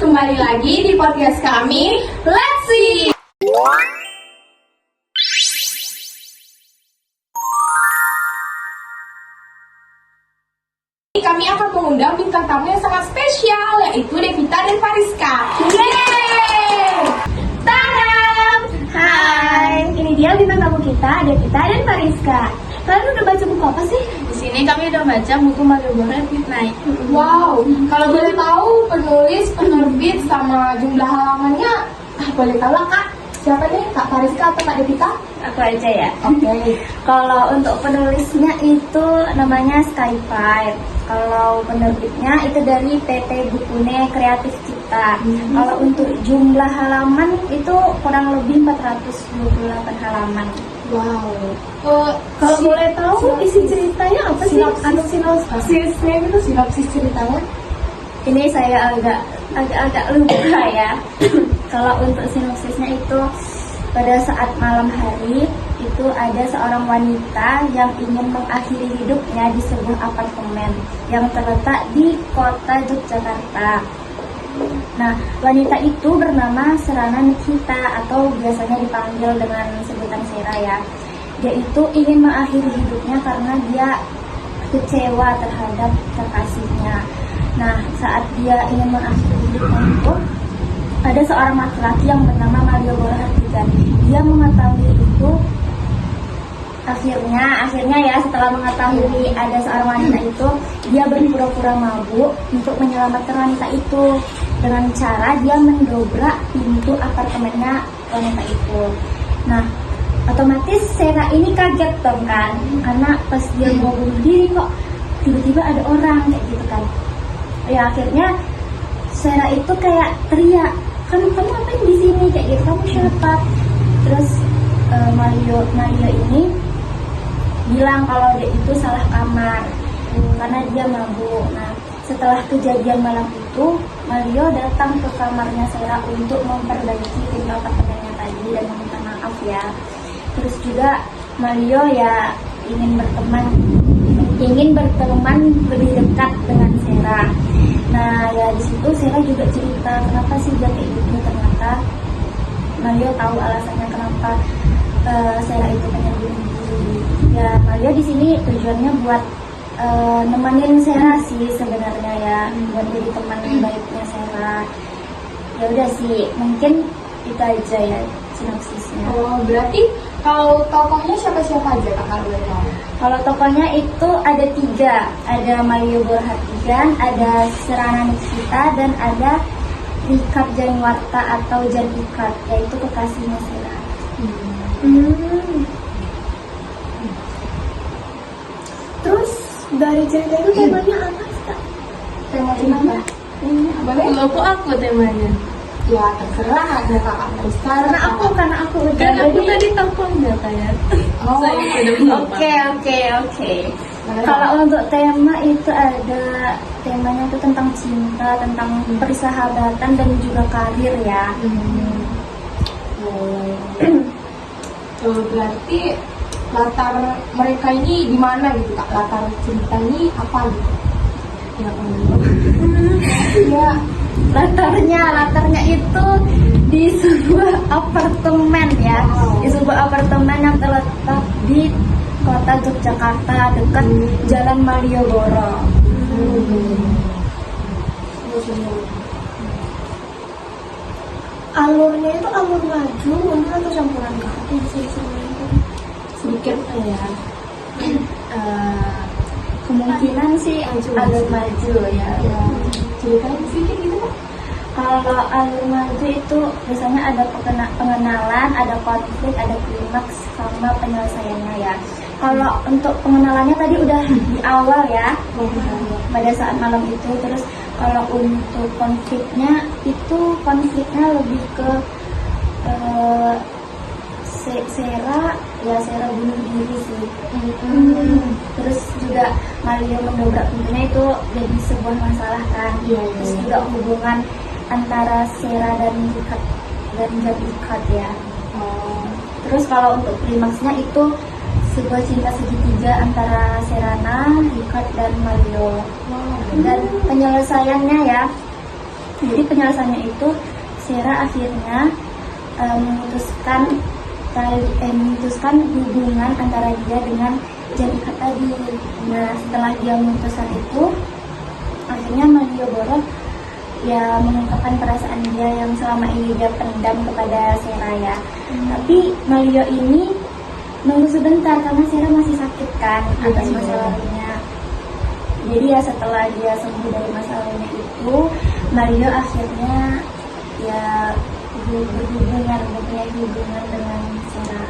kembali lagi di podcast kami, Let's See. Kami akan mengundang bintang tamu yang sangat spesial, yaitu Devita dan Fariska. Yeay! Tadam! Hai, ini dia bintang tamu kita, Devita dan Fariska. Kalian udah baca buku apa sih? Di sini kami udah baca buku Mario Boret Midnight. Wow, kalau boleh tahu penulis, penerbit, sama jumlah halamannya, boleh tahu lah Kak? Siapa nih? Kak Fariska atau Kak Devita? Aku aja ya. Oke. Kalau untuk penulisnya itu namanya Skyfire. Kalau penerbitnya itu dari PT Bukune Kreatif Cipta. Kalau untuk jumlah halaman itu kurang lebih 428 halaman. Wow. Kalau boleh tahu isi ceritanya apa sih? Sinopsisnya itu sinopsis ceritanya. Ini saya agak lupa ya. Kalau untuk sinopsisnya itu pada saat malam hari itu ada seorang wanita yang ingin mengakhiri hidupnya di sebuah apartemen yang terletak di kota Yogyakarta. Nah, wanita itu bernama Serana Nikita atau biasanya dipanggil dengan sebutan Sera ya. Dia itu ingin mengakhiri hidupnya karena dia kecewa terhadap kekasihnya. Nah, saat dia ingin mengakhiri hidupnya itu ada seorang laki-laki yang bernama Mario Boret. Dia mengetahui itu akhirnya ya setelah mengetahui ada seorang wanita itu, dia berpura-pura mabuk untuk menyelamatkan wanita itu dengan cara dia mendobrak pintu apartemennya wanita itu. Nah, otomatis Sera ini kaget dong kan, karena pas dia mau bunuh diri kok tiba-tiba ada orang kayak gitu kan. Ya akhirnya Sera itu kayak teriak, kamu ngapain di sini kayak gitu, kamu siapa? Terus Mario ini bilang kalau dia itu salah kamar karena dia mabuk. Nah, setelah kejadian malam itu Mario datang ke kamarnya Sera untuk memperbaiki pintu apartemennya tadi dan meminta maaf ya. Terus juga Mario ya ingin berteman lebih dekat dengan Sera. Nah ya di situ Sera juga cerita kenapa sih dia kayak gitu. Ternyata Mario tahu alasannya kenapa Sera itu pengen bunuh diri. Ya Mario di sini tujuannya buat nemenin Sera sih sebenarnya ya, buat jadi teman baiknya Sera. Ya udah sih, mungkin itu aja ya sinopsisnya. Oh, berarti kalau tokohnya siapa-siapa aja Kak kalau boleh tahu? Kalau tokohnya itu ada 3, ada Mario Boret, ada Serana Nikita, dan ada Richard Janwarta atau Jan Ikat, yaitu kekasihnya Sera. Terus dari cerita itu temanya apa sih Kak? Temanya boleh? Kalau aku temanya. Ya terserah ada Kakak Fariska. Karena aku udah Kan aku jadi- tadi telepon ya kayak. Oh, Saya sudah lupa. Oke. Kalau untuk tema itu ada temanya itu tentang cinta, tentang persahabatan dan juga karir ya. Berarti latar mereka ini di mana gitu Kak? Latar cerita ini apa gitu? Ya Allah. Ya, Latarnya itu di sebuah apartemen ya. Di sebuah apartemen yang terletak di kota Yogyakarta dekat Jalan Malioboro. Alurnya itu alur maju, mundur atau campuran Kak? Itu bisa disamain kan? Sedikit ya. Kemungkinan sih alur maju ya. ceritain sedikit gitu Kak. Kalau alur maju itu biasanya ada pengenalan, ada konflik, ada klimaks, sama penyelesaiannya ya. Kalau untuk pengenalannya tadi udah di awal ya, pada saat malam itu. Terus kalau untuk konfliknya lebih ke Sera bunuh diri sih. Terus juga Mario mendobrak pintunya itu jadi sebuah masalah kan. Terus juga hubungan antara Sera dan Jan Ikat ya. Terus kalau untuk klimaksnya itu sebuah cinta segitiga antara Serana, Ikat dan Mario. Dan penyelesaiannya ya Jadi penyelesaiannya itu Sarah akhirnya memutuskan hubungan antara dia dengan Jan Ikat tadi. Nah, setelah dia memutuskan itu, akhirnya Malioboro ya mengungkapkan perasaan dia yang selama ini dia pendam kepada Sarah ya. Tapi Malio ini nunggu sebentar karena Sarah masih sakit kan atas masalahnya. Jadi ya setelah dia sembuh dari masalahnya itu, Malio akhirnya ya mempunyai hubungan dengan Sarah.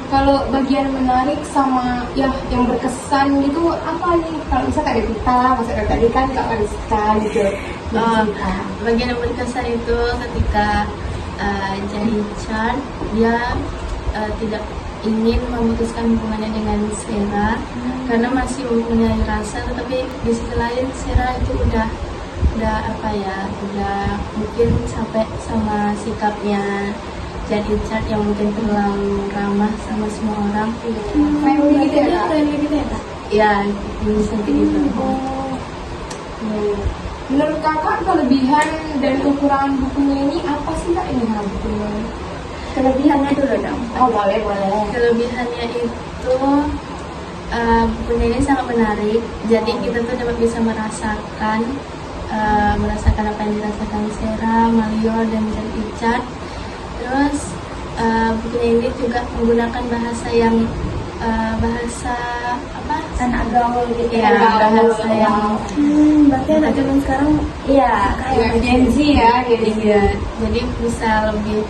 Kalau bagian menarik sama ya yang berkesan gitu apa nih? Kalau misalnya ada kita, masa dari tadi kan Kak Mariska gitu. Bagian yang berkesan itu ketika Jan Icat dia tidak ingin memutuskan hubungannya dengan Sarah karena masih mempunyai rasa, tetapi di sisi lain Sarah itu udah apa ya, udah mungkin sampai sama sikapnya Jan Icat yang mungkin terlalu ramah sama semua orang. Friendly gitu ya, Kak? Friendly gitu ya, Kak? Ya, bisa gitu. Menurut kakak kelebihan dan kekurangan bukunya ini apa sih Kak ini bukunya? Kelebihannya dulu dong. Oh boleh. Kelebihannya itu bukunya ini sangat menarik. Jadi kita tuh dapat bisa merasakan apa yang dirasakan Sarah, Malio, dan Jan Icat. Terus bukunya ini juga menggunakan bahasa yang bahasa apa? Anak gaul gitu Ya, bahasa yang berarti anak zaman sekarang iya Ya, Gen Z ya, Gen Z. jadi bisa lebih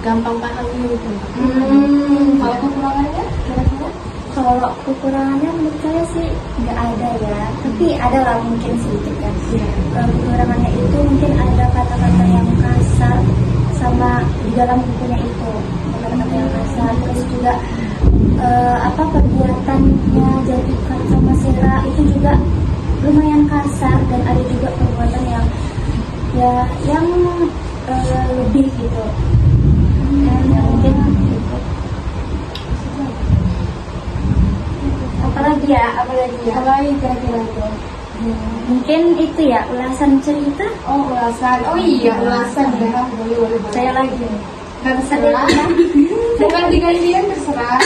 gampang paham gitu. Kalau kekurangannya kira-kira? Kalau kekurangannya menurut saya sih nggak ada ya, tapi ada lah mungkin sedikit ya. Kalau kekurangannya itu mungkin ada kata-kata yang kasar sama di dalam bukunya itu, kata-kata yang kasar. Terus juga perbuatannya Jan Icat sama Sarah itu juga lumayan kasar, dan ada juga perbuatan yang lebih gitu. Dan mungkin gitu. Apalagi ya Apalagi kira-kira itu? mungkin itu ya ulasan cerita. Oh ulasan, oh iya ulasan ya, boleh. Saya lagi Nggak terserah. Bukan digantian terserah.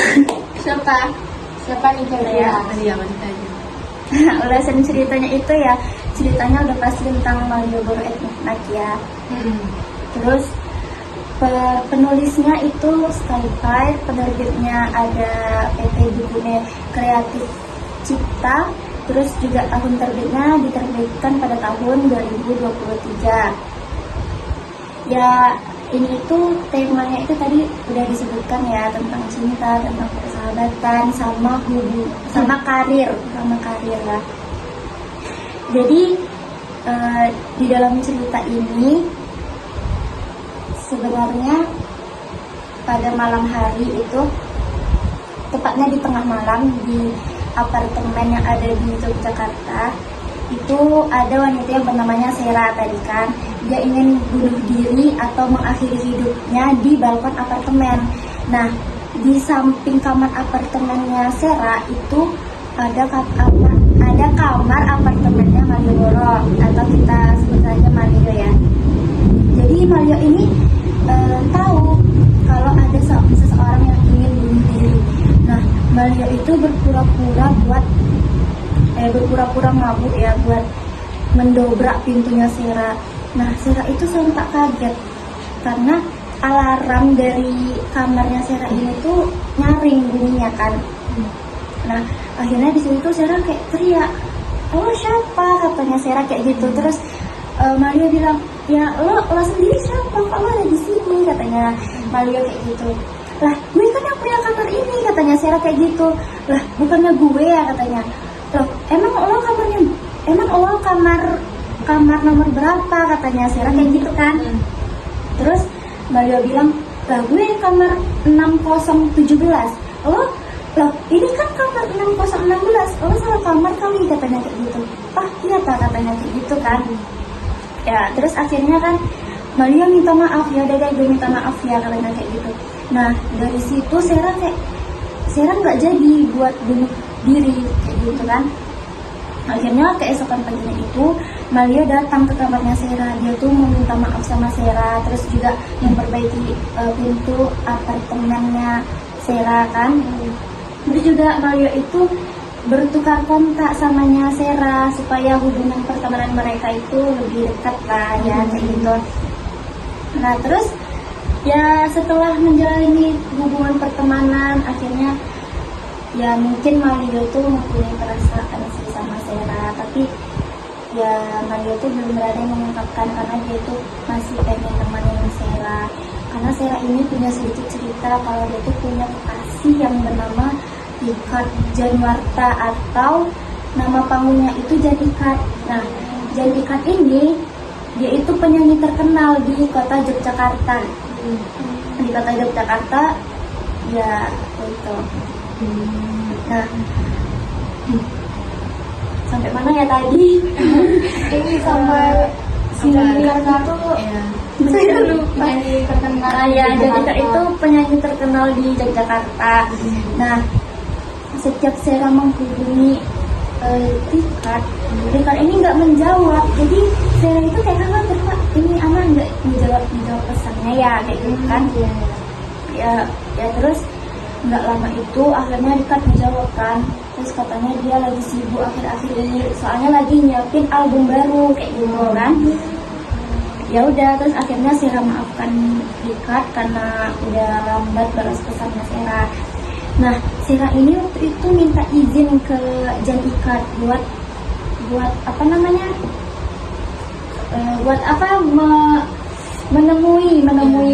Siapa nih kira-kira? Iya, makanya. ulasan ceritanya itu ya, ceritanya udah pasti tentang Malioboro Etnik ya. Terus penulisnya itu Skyfire, penerbitnya ada PT Buku Kreatif Cipta. Terus juga tahun terbitnya diterbitkan pada tahun 2023. Ya ini itu temanya itu tadi udah disebutkan ya, tentang cinta, tentang persahabatan, sama karir ya. Jadi di dalam cerita ini sebenarnya pada malam hari itu, tepatnya di tengah malam di apartemen yang ada di Yogyakarta, itu ada wanita yang bernamanya Sarah tadi kan. Dia ingin bunuh diri atau mengakhiri hidupnya di balkon apartemen. Nah, di samping kamar apartemennya Sarah itu ada kamar apartemennya Malioboro, atau kita sebut saja Malio ya. Jadi Malio ini tahu kalau ada seseorang yang ingin bunuh diri. Nah, Malio itu berpura-pura mabuk ya buat mendobrak pintunya Sarah. Nah, Sarah itu sontak kaget karena alarm dari kamarnya Sarah ini tuh nyaring bunyinya kan. Nah, akhirnya di situ Sarah kayak teriak, "Lo siapa?" katanya Sarah kayak gitu. Terus Malio bilang, "Ya lo sendiri siapa? Kok lo ada di sini?" katanya Malio kayak gitu. "Lah, gue kan yang punya kamar ini," katanya Sarah kayak gitu. "Lah, bukannya gue ya," katanya. "Loh, emang lo kamar nomor berapa?" katanya Sarah kayak gitu kan. Terus Malio bilang, "Lah, gue kamar 6017. Loh, ini kan kamar 6016. Lo salah kamar kali," katanya kayak gitu. "Ah, iya tak," katanya kayak gitu kan. Ya, terus akhirnya kan Malio minta maaf, "Ya udah deh, gue minta maaf ya," katanya kayak gitu. Nah, dari situ Sarah nggak jadi buat bunuh diri kayak gitu kan. Akhirnya keesokan paginya itu Malia datang ke kamarnya Sera. Dia tuh meminta maaf sama Sera, terus juga memperbaiki pintu apartemennya Sera kan. Terus juga Malia itu bertukar kontak samanya Sera supaya hubungan pertemanan mereka itu lebih dekat lah ya kayak gitu. Nah terus ya setelah menjalani hubungan pertemanan akhirnya ya mungkin Malia tuh mempunyai perasaan sih sama Sera, tapi ya Malia tuh belum berani mengungkapkan karena dia tuh masih pengen temenin Sera. Karena Sera ini punya sedikit cerita kalau dia tuh punya kekasih yang bernama Ikat Janwarta atau nama panggungnya itu Jan Ikat. Nah, Jan Ikat ini dia itu penyanyi terkenal di kota Yogyakarta. Di kota Yogyakarta ya itu. Nah, sampai mana ya tadi? Ini sampai sinetron itu Iya. Saya lupa. penyanyi terkenal. Ya, di jadi Jakarta. itu penyanyi terkenal di Yogyakarta. Nah, setiap Sera menghubungi Rikard ini nggak menjawab. Jadi Sera itu kayak khawatir, Pak, ini anak nggak menjawab pesannya ya kayak gitu kan. Ya terus nggak lama itu akhirnya Rikard menjawab kan. Terus katanya dia lagi sibuk akhir-akhir ini, soalnya lagi nyiapin album baru kayak gitu kan. Ya udah, terus akhirnya Sera maafkan Rikard karena udah lambat balas pesannya Sera. Nah, Sera ini waktu itu minta izin ke Jan Ikat buat apa namanya? Buat apa menemui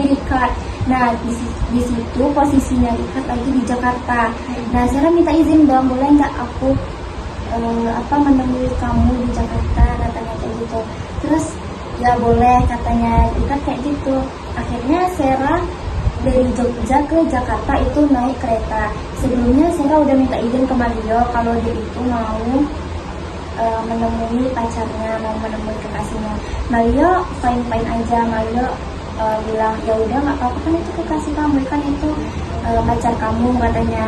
Rikard. Nah, di situ posisinya Rikard lagi di Jakarta. Nah, Sera minta izin dong, boleh nggak aku menemui kamu di Jakarta, katanya kayak gitu. Terus ya boleh katanya Rikard kayak gitu. Akhirnya Sera dari Jogja ke Jakarta itu naik kereta. Sebelumnya Sera udah minta izin ke Mario kalau dia itu mau menemui pacarnya, mau menemui kekasihnya. Mario fine aja. Mario bilang ya udah nggak apa-apa, kan itu kekasih kamu, kan itu pacar kamu, katanya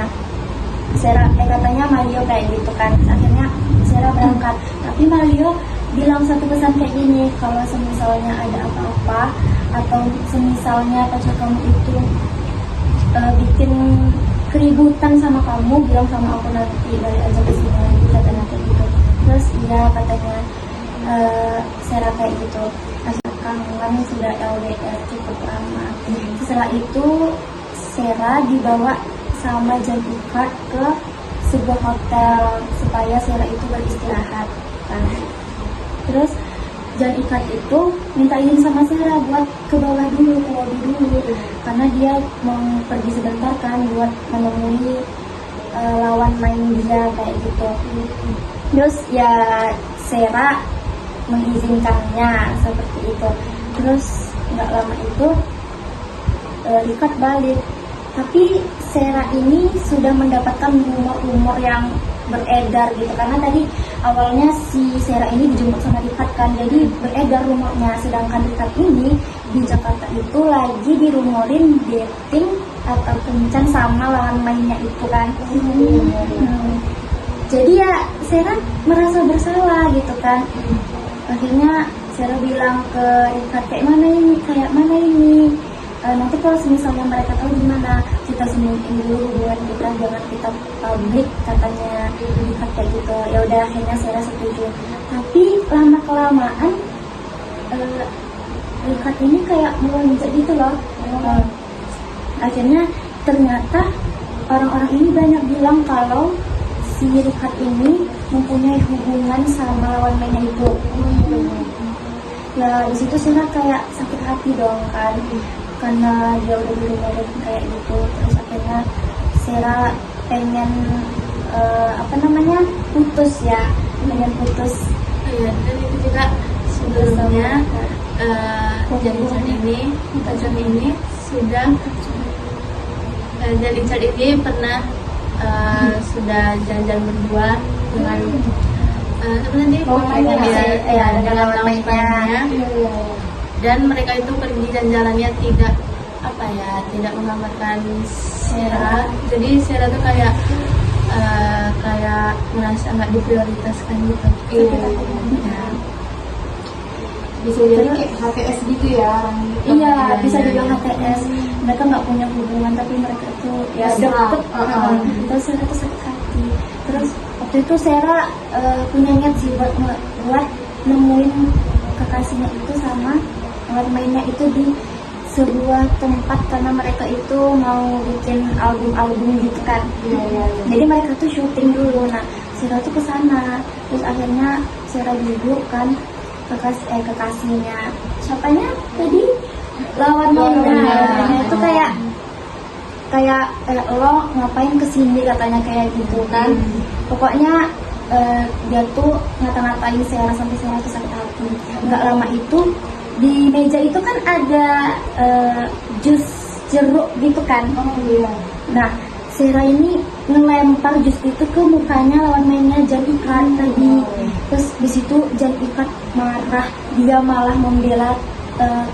Sera. Katanya Mario kayak gitu kan. Akhirnya Sera berangkat, tapi Mario bilang satu pesan kayak gini, kalau semisalnya ada apa-apa atau semisalnya pacar kamu itu bikin keributan sama kamu, bilang sama aku nanti, balik aja ke sini nanti, katanya kayak gitu. Terus iya katanya Sera kayak gitu. Kami sudah LDR cukup lama. Setelah itu Sera dibawa sama Jan Ikat ke sebuah hotel supaya Sera itu beristirahat kan. Terus Jan Ikat itu minta izin sama Sera buat ke bawah dulu, ke lobby dulu, karena dia mau pergi sebentar kan buat menemui lawan main dia kayak gitu. Terus ya Sera mengizinkannya seperti itu. Terus nggak lama itu Rikard balik, tapi Sera ini sudah mendapatkan rumor-rumor yang beredar gitu, karena tadi awalnya si Sera ini dijemput sama Rikard kan, jadi beredar rumornya. Sedangkan Rikard ini di Jakarta itu lagi dirumorin dating atau kencan sama lawan mainnya itu kan. Jadi ya Sera merasa bersalah gitu kan. Akhirnya Sera bilang ke Rikard, kayak mana ini, nanti kalau misalnya mereka tahu gimana, kita sembunyiin dulu hubungan kita, jangan kita publik, katanya Rikard kayak gitu. Ya udah, akhirnya Sera setuju. Tapi lama kelamaan Rikard ini kayak melonjak gitu loh. Akhirnya ternyata orang-orang ini banyak bilang kalau si Rikard ini mempunyai hubungan sama lawan mainnya itu. Ya di situ Sera kayak sakit hati dong kan, karena dia udah dirumorin kayak gitu. Terus akhirnya Sera pengen putus. Iya, dan itu juga sebelumnya pacar ini sudah Richard ini pernah sudah jalan-jalan berdua dengan dengan lawan mainnya, dan mereka itu pergi jalan-jalannya tidak tidak menggambarkan Sera. Jadi Sera tuh kayak kayak merasa nggak diprioritaskan gitu. Iya. Ya. Bisa jadi kayak HTS gitu ya. Iya, bisa dibilang HTS. Mereka nggak punya hubungan, tapi mereka tuh ya Mesra. deket. Terus Sera tuh sakit hati. Terus waktu itu Sera punya niat sih buat nemuin kekasihnya itu sama buat mainnya itu di sebuah tempat, karena mereka itu mau bikin album-album gitu kan. Iya. Jadi mereka tuh syuting dulu. Nah, Sera tuh kesana. Terus akhirnya Sera duduk kan, kekasihnya siapanya tadi lawan mainnya itu kayak lo ngapain kesini katanya kayak gitu kan. Pokoknya dia tuh ngata-ngatain Sera sampai Sera tuh sakit hati. Nggak lama itu di meja itu kan ada jus jeruk gitu kan. Oh iya. Nah, Sera ini ngelempar jus itu ke mukanya lawan mainnya Jan Ikat tadi. Terus di situ Jan Ikat marah, dia malah membela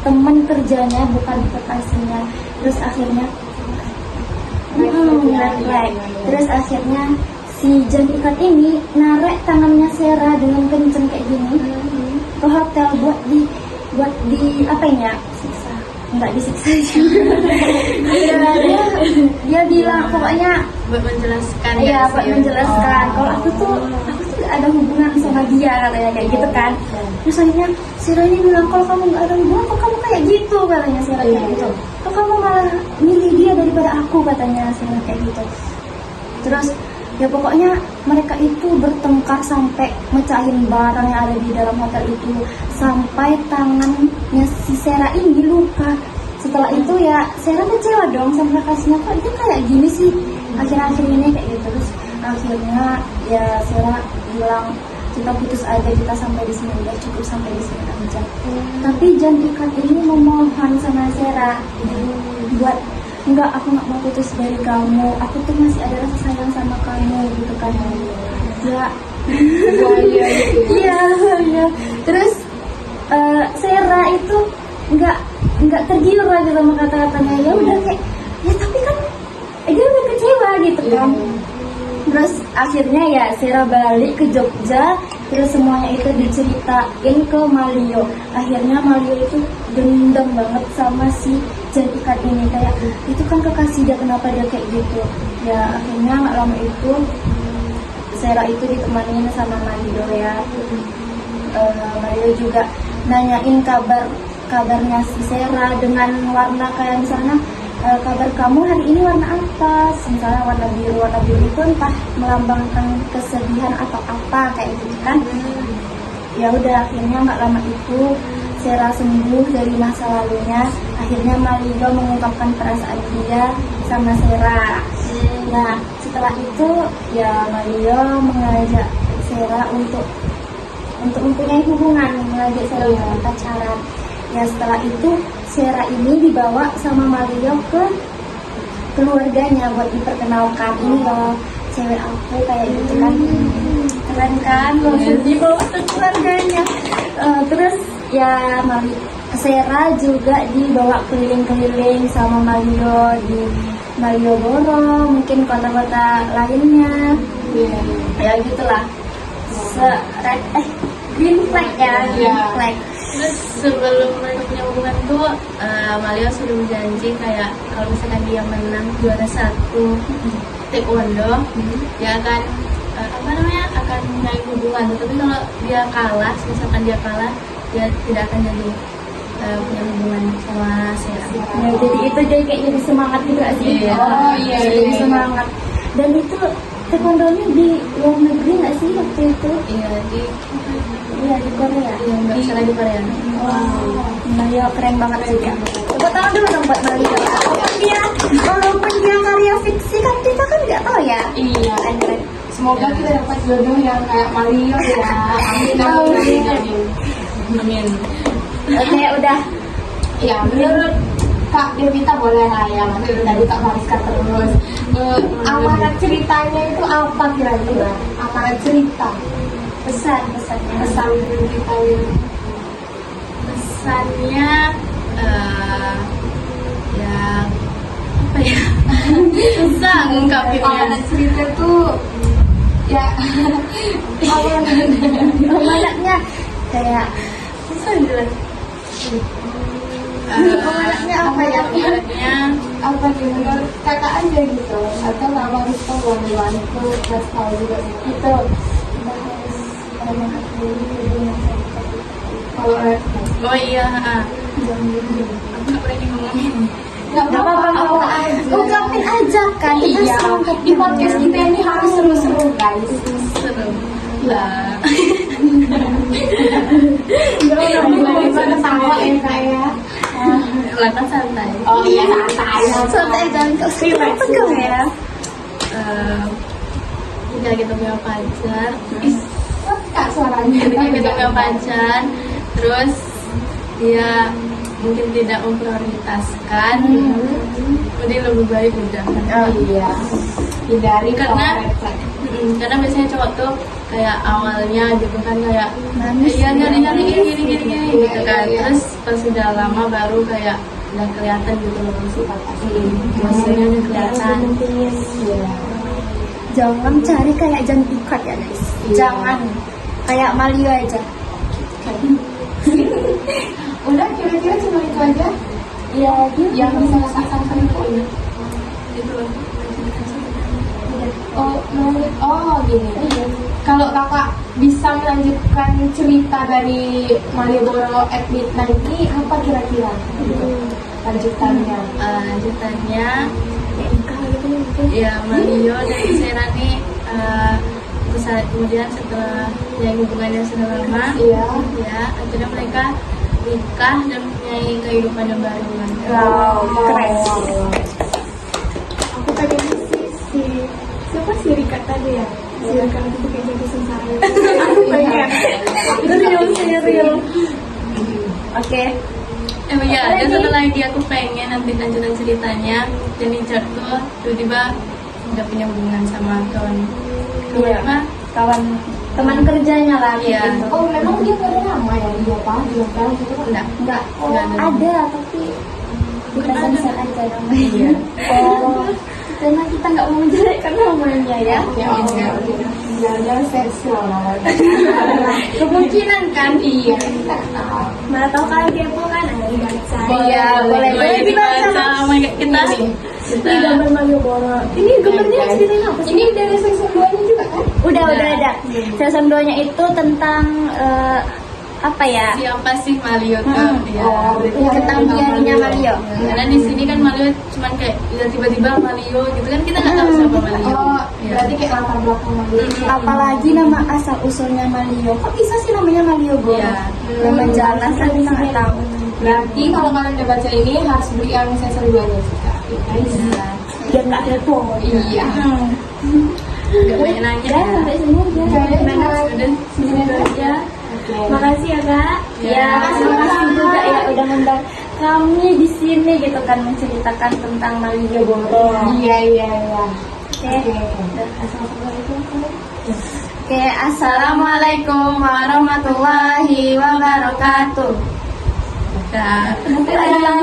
teman kerjanya bukan kekasihnya. Terus akhirnya refleks. Terus akhirnya si Jan Ikat ini narik tangannya Sera dengan kenceng kayak gini ke hotel buat di apa ya? Siksa. Enggak disiksa juga. dia bilang pokoknya Buat menjelaskan. iya, ya, buat sih. menjelaskan kalau aku tuh gak ada hubungan sama dia katanya kayak gitu kan. Terus akhirnya Sera ini bilang kalau kamu gak ada hubungan kok kamu kayak gitu katanya Sera kayak gitu. Kok kamu malah milih dia daripada aku katanya Sera kayak gitu. Terus ya pokoknya mereka itu bertengkar sampai mecahin barang yang ada di dalam hotel itu, sampai tangannya si Sera ini luka. Setelah itu ya Sera kecewa dong sama kekasihnya, kok itu kayak gini sih akhir-akhir ini kayak gitu. Terus akhirnya ya Sera bilang kita putus aja, kita sampai di sini udah cukup, sampai di sini aja. Tapi Jan Ikat ini memohon sama Sera buat enggak, aku nggak mau putus dari kamu, aku tuh masih ada rasa sayang sama kamu gitu kan. Ya iya. Terus Sera itu nggak tergiur lagi sama kata-katanya. Ya udah kayak ya tapi kan dia udah kecewa gitu kan. Terus akhirnya ya Sera balik ke Jogja. Terus semuanya itu diceritain ke Malio. Akhirnya Malio itu dendam banget sama si Jan Ikat ini, kayak itu kan kekasih dia, kenapa dia kayak gitu. Ya akhirnya nggak lama itu Sera itu ditemanin sama Malio ya. Malio juga nanyain kabarnya si Sera dengan warna kayak misalnya kabar kamu hari ini warna apa, misalnya warna biru itu entah melambangkan kesedihan atau apa kayak gitu kan. Ya udah akhirnya nggak lama itu Sera sembuh dari masa lalunya. Akhirnya Malio mengungkapkan perasaan dia sama Sera. Nah setelah itu ya Malio mengajak Sera untuk mempunyai hubungan, mengajak Sera untuk pacaran. Ya setelah itu Sera ini dibawa sama Malio ke keluarganya buat diperkenalkan, ini loh cewek aku kayak gitu kan. Keren kan, langsung dibawa ke keluarganya. Terus ya Sera juga dibawa keliling-keliling sama Malio di Malioboro, mungkin kota-kota lainnya. Ya gitulah. Green flag ya, green flag. Terus sebelum mereka punya hubungan tuh Malio sudah berjanji kayak kalau misalkan dia menang juara 1 taekwondo, dia akan akan menjalin hubungan. Tapi kalau dia kalah, misalkan dia kalah, dia tidak akan jadi punya hubungan sama Sera. Ya, jadi itu kayak jadi semangat juga sih. Iya. Oh, iya. Jadi semangat. Dan itu taekwondo-nya di luar negeri nggak sih waktu itu? Iya Di Korea. Iya, nggak salah di Korea. Wow, Malio keren banget sih ya. Tepuk tangan dulu dong buat Malio. Walaupun dia karya fiksi kan kita kan nggak tahu ya. Iya. Keren. Semoga kita dapat jodoh yang kayak Malio ya. Amin. Oke, udah. Ya, menurut Kak Devita boleh lah ya, nanti dari Kak Mariska terus. Amanat ceritanya itu apa kira-kira? Amanat cerita, Pesannya. pesan ceritanya. Pesannya ya apa ya? Susah ngungkapinnya. Amanat cerita tuh Ya, Pemanaknya kayak Pemanaknya apa ya? Pemanaknya apa nih menurut kakak aja gitu? Atau Mama Rizko boleh itu plus tahu juga gitu. Kalau oh iya, aku nggak berani ngomongin. nggak apa-apa, Ungkapin aja kan. Iya, di podcast kita ini harus seru-seru guys. Seru lah. Gimana tawa ya kak ya? Langkah santai. Oh iya santai. Santai jangan tegang ya. Jika kita punya pacar, Kak suaranya. ketika kita punya pacar, terus dia mungkin tidak memprioritaskan, mending lebih baik udah. Iya. Hindari Karena red flag. karena biasanya cowok tuh kayak awalnya gitu kan kayak Manis ya nyari gini gitu kan, Iya. terus pas sudah lama baru kayak udah kelihatan gitu loh sifat asli, maksudnya udah kelihatan. Iya. Jangan cari kayak jam ikat ya guys. Iya. Jangan kayak Malia aja. Udah kira-kira cuma itu aja Iya, yang bisa rasakan selingkuh. Gitu loh. Oh gini. Kalau kakak bisa melanjutkan cerita dari Malioboro at Midnight ini apa kira-kira? Lanjutannya. Lanjutannya ya Mario dan Sera nih kemudian setelah yang hubungannya sudah lama, Iya. ya akhirnya mereka nikah dan mempunyai kehidupan yang baru kan. Wow, keren. Aku pengen si siapa sih Rika tadi ya? Si Rika itu kayak jadi sengsara. Aku pengen. Serius. Oke. Ya, dan satu lagi aku pengen nanti lanjutan ceritanya. Dan Richard tuh tiba-tiba nggak punya hubungan sama kawan. Iya. Apa? Kawan teman kerjanya lah Iya. gitu. Oh memang dia nggak ada nama ya dia apa? Dia tahu gitu kan? Enggak. Enggak. Enggak ada. Ada tapi kita Ada. sensor aja namanya. Iya. Oh. Karena kita nggak mau menjelekkan namanya ya. Ya oke. Jangan seksual. Kemungkinan kan. Iya. Kita tahu. Mana tahu kalian kepo kan ada di baca. Iya, boleh. Boleh dibaca sama kita. Ini gambar Malioboro. Ini gambarnya ceritain apa sih? Ini dari season 2-nya juga kan? Udah ada. Season 2-nya itu tentang apa ya? Siapa sih Mario tuh? Hmm. Ya. Oh, berarti Ketanggihannya Mario. Karena di sini kan Mario cuman kayak ya tiba-tiba Mario gitu kan, kita nggak tahu siapa Mario. Oh, Ya. berarti kayak latar belakang Mario. Apalagi nama asal usulnya Mario. Kok bisa sih namanya Malioboro? Iya. Nama jalan kan kita nggak tahu. Berarti kalau kalian udah baca ini harus beli yang season 2-nya juga. Guys. Biar nggak kepo. Iya. Nggak banyak nanya. Ya, sampai sini aja. Kalian Sudah segini aja. Oke. Makasih ya kak. Ya, terima kasih juga ya udah ngundang kami di sini gitu kan menceritakan tentang Malioboro. Iya. Oke. Oke, assalamualaikum warahmatullahi wabarakatuh. Dah. Nanti ada yang